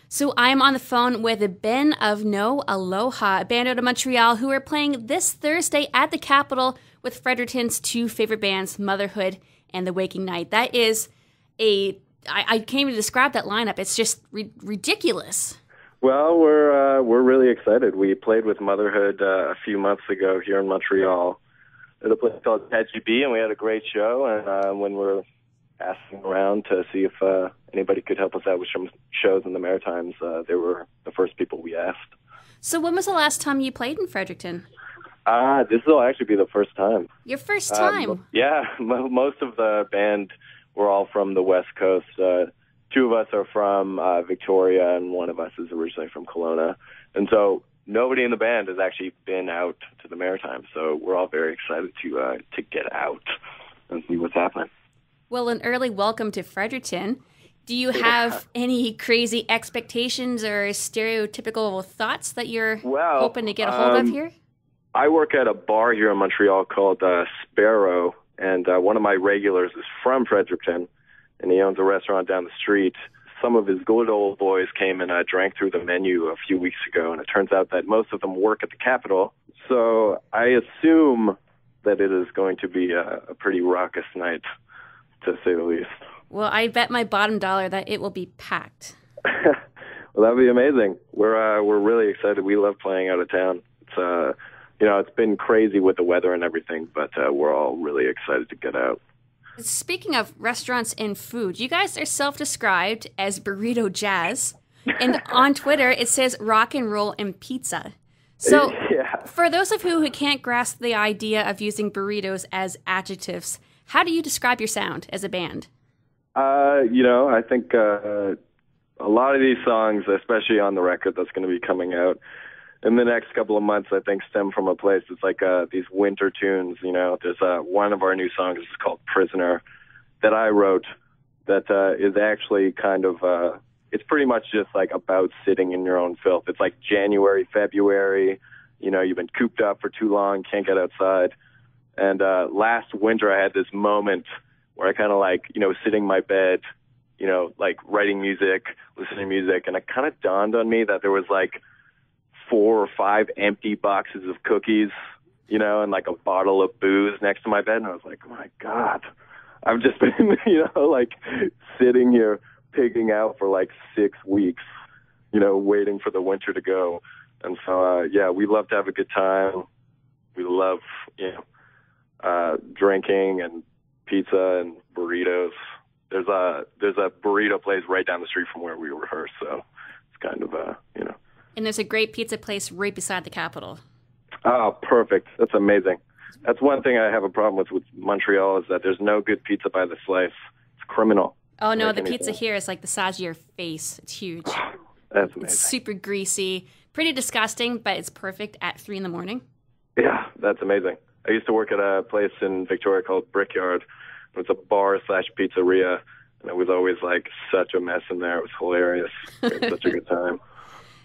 So I'm on the phone with Ben of No Aloha, a band out of Montreal who are playing this Thursday at the Capitol with Fredericton's two favorite bands, Motherhood and The Waking Night. That is I can't even describe that lineup. It's just ridiculous. Well, we're really excited. We played with Motherhood a few months ago here in Montreal at a place called TGB, and we had a great show. And when we're asking around to see if anybody could help us out with some shows in the Maritimes, they were the first people we asked. So when was the last time you played in Fredericton? This will actually be the first time. Your first time? Yeah, most of the band were all from the West Coast. Two of us are from Victoria, and one of us is originally from Kelowna. And so nobody in the band has actually been out to the Maritimes, so we're all very excited to get out and see what's happening. Well, an early welcome to Fredericton. Do you have any crazy expectations or stereotypical thoughts that you're hoping to get a hold of here? I work at a bar here in Montreal called Sparrow, and one of my regulars is from Fredericton, and he owns a restaurant down the street. Some of his good old boys came and drank through the menu a few weeks ago, and it turns out that most of them work at the Capitol. So I assume that it is going to be a pretty raucous night, to say the least. Well, I bet my bottom dollar that it will be packed. Well, that would be amazing. We're really excited. We love playing out of town. It's it's been crazy with the weather and everything, but we're all really excited to get out. Speaking of restaurants and food, you guys are self-described as burrito jazz, and on Twitter it says rock and roll and pizza. So for those of you who can't grasp the idea of using burritos as adjectives, how do you describe your sound as a band? I think a lot of these songs, especially on the record that's going to be coming out in the next couple of months, I think stem from a place that's like these winter tunes. There's one of our new songs is called Prisoner that I wrote that is actually kind of, it's pretty much just like about sitting in your own filth. It's like January, February, you've been cooped up for too long, can't get outside. And last winter I had this moment where I kind of sitting in my bed, writing music, listening to music, and it kind of dawned on me that there was 4 or 5 empty boxes of cookies, and a bottle of booze next to my bed. And I was like, oh my God, I've just been, sitting here pigging out for 6 weeks, waiting for the winter to go. And so, we love to have a good time. We love, drinking and pizza and burritos. There's a burrito place right down the street from where we rehearse, so it's kind of, And there's a great pizza place right beside the Capitol. Oh, perfect. That's amazing. That's one thing I have a problem with Montreal is that there's no good pizza by the slice. It's criminal. Oh, no, the pizza here is like the size of your face. It's huge. That's amazing. It's super greasy, pretty disgusting, but it's perfect at 3 in the morning. Yeah, that's amazing. I used to work at a place in Victoria called Brickyard. It was a bar/pizzeria, and it was always such a mess in there. It was hilarious. We had such a good time.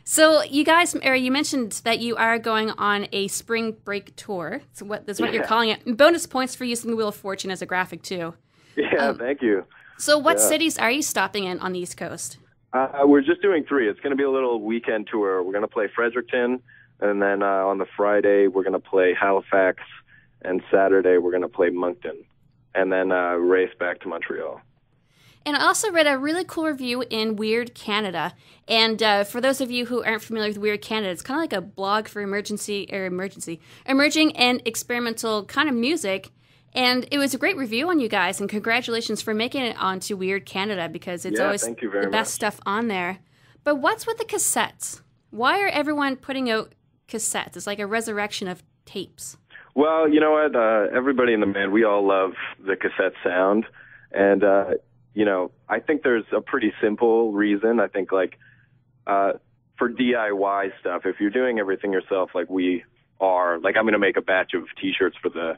So you guys, you mentioned that you are going on a spring break tour. So that's what you're calling it. And bonus points for using the Wheel of Fortune as a graphic too. Yeah, thank you. So what cities are you stopping in on the East Coast? We're just doing 3. It's going to be a little weekend tour. We're going to play Fredericton, and then on the Friday we're going to play Halifax, and Saturday we're going to play Moncton, and then race back to Montreal. And I also read a really cool review in Weird Canada. And for those of you who aren't familiar with Weird Canada, it's kind of like a blog for emerging and experimental kind of music. And it was a great review on you guys. And congratulations for making it onto Weird Canada, because it's always the best stuff on there. But what's with the cassettes? Why are everyone putting out cassettes? It's like a resurrection of tapes. Well, you know what? Everybody in the band, we all love the cassette sound. And, I think there's a pretty simple reason. I think, for DIY stuff, if you're doing everything yourself like we are, I'm going to make a batch of T-shirts for the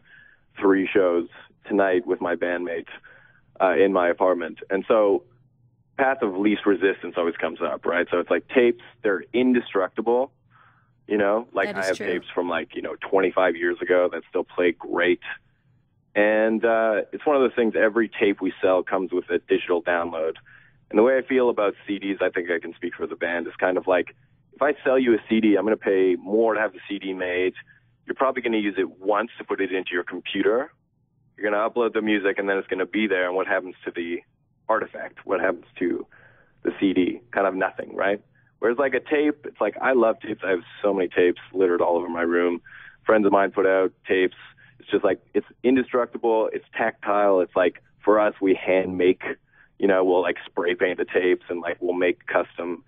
3 shows tonight with my bandmates in my apartment. And so path of least resistance always comes up, right? So it's tapes, they're indestructible. I have true. tapes from 25 years ago that still play great. And it's one of those things, every tape we sell comes with a digital download. And the way I feel about CDs, I think I can speak for the band, is kind of like, if I sell you a CD, I'm going to pay more to have the CD made. You're probably going to use it once to put it into your computer. You're going to upload the music, and then it's going to be there. And what happens to the artifact? What happens to the CD? Kind of nothing, right? Whereas like a tape, it's like, I love tapes. I have so many tapes littered all over my room. Friends of mine put out tapes. It's just like, it's indestructible. It's tactile. It's like, for us, we hand make, we'll like spray paint the tapes, and like we'll make custom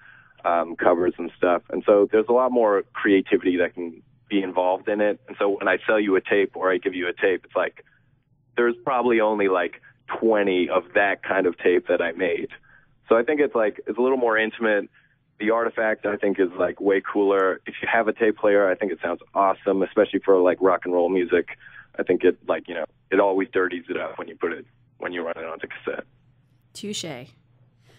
covers and stuff. And so there's a lot more creativity that can be involved in it. And so when I sell you a tape or I give you a tape, it's like, there's probably only like 20 of that kind of tape that I made. So I think it's like, it's a little more intimate. The artifact, I think, is like way cooler. If you have a tape player, I think it sounds awesome, especially for like rock and roll music. I think it like, it always dirties it up when you run it onto cassette. Touche.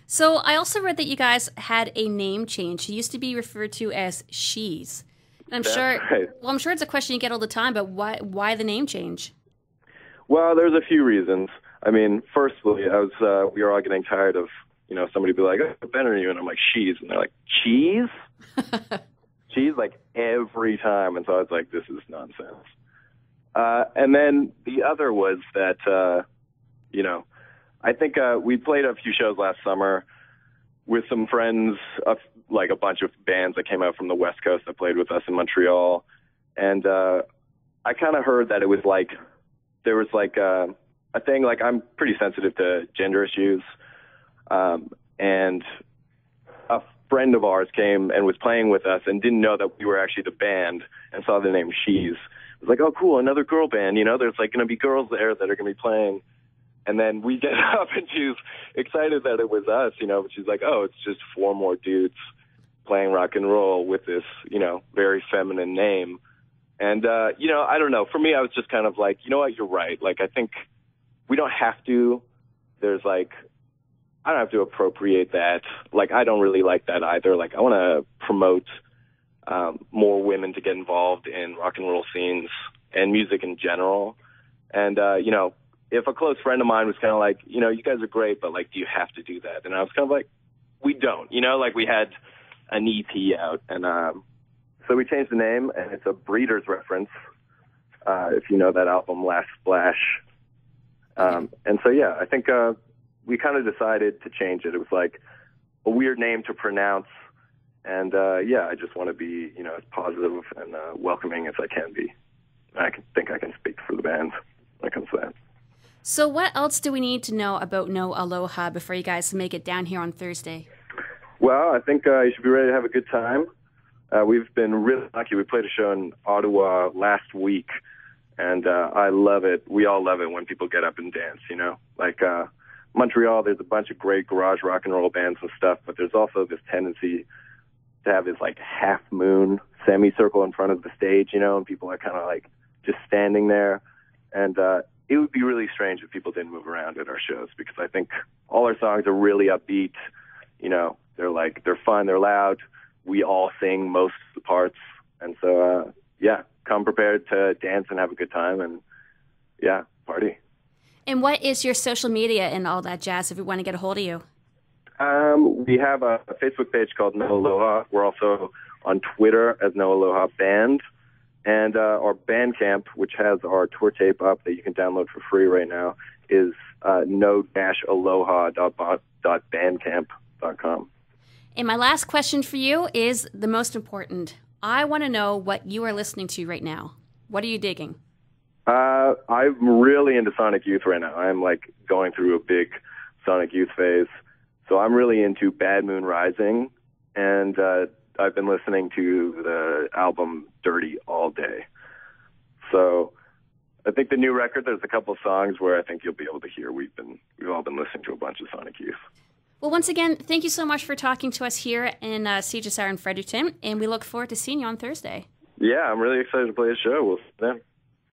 So I also read that you guys had a name change. You used to be referred to as She's. And That's right. Well, I'm sure it's a question you get all the time, but why the name change? Well, there's a few reasons. I mean, firstly, we were all getting tired of, somebody be like, "Oh, Ben, are you?" And I'm like, "She's," and they're like, "Cheese?" Cheese, like every time. And so I was like, this is nonsense. And then the other was that, I think we played a few shows last summer with some friends of like a bunch of bands that came out from the West Coast that played with us in Montreal. And I kind of heard that it was like, there was like a thing, like I'm pretty sensitive to gender issues. And a friend of ours came and was playing with us and didn't know that we were actually the band and saw the name She's. It was like, oh, cool, another girl band. There's like going to be girls there that are going to be playing. And then we get up and she's excited that it was us, but she's like, oh, it's just 4 more dudes playing rock and roll with this, very feminine name. And, I don't know. For me, I was just kind of like, you know what, you're right. Like, I think we don't have to. There's like, I don't have to appropriate that. Like, I don't really like that either. Like, I want to promote more women to get involved in rock and roll scenes and music in general. And, if a close friend of mine was kind of like, you guys are great, but like, do you have to do that? And I was kind of like, we don't, like we had an EP out. And so we changed the name, and it's a Breeders reference, if you know that album, Last Splash. And so, yeah, I think we kind of decided to change it. It was like a weird name to pronounce. And, I just want to be, as positive and welcoming as I can be. I think I can speak for the band when it comes to that. So what else do we need to know about No Aloha before you guys make it down here on Thursday? Well, I think you should be ready to have a good time. We've been really lucky. We played a show in Ottawa last week, and I love it. We all love it when people get up and dance, Like Montreal, there's a bunch of great garage rock and roll bands and stuff, but there's also this tendency to have this like half moon semicircle in front of the stage, and people are kind of like just standing there. And it would be really strange if people didn't move around at our shows, because I think all our songs are really upbeat. They're fun, they're loud. We all sing most of the parts. And so, come prepared to dance and have a good time and, party. And what is your social media and all that jazz if we want to get a hold of you? We have a Facebook page called No Aloha. We're also on Twitter as No Aloha Band. And our Bandcamp, which has our tour tape up that you can download for free right now, is no-aloha.bandcamp.com. And my last question for you is the most important. I want to know what you are listening to right now. What are you digging? I'm really into Sonic Youth right now. I'm like going through a big Sonic Youth phase. So I'm really into Bad Moon Rising, and I've been listening to the album Dirty all day. So I think the new record, there's a couple of songs where I think you'll be able to hear. We've all been listening to a bunch of Sonic Youth. Well, once again, thank you so much for talking to us here in CJSR in Fredericton, and we look forward to seeing you on Thursday. Yeah, I'm really excited to play the show. We'll see you then.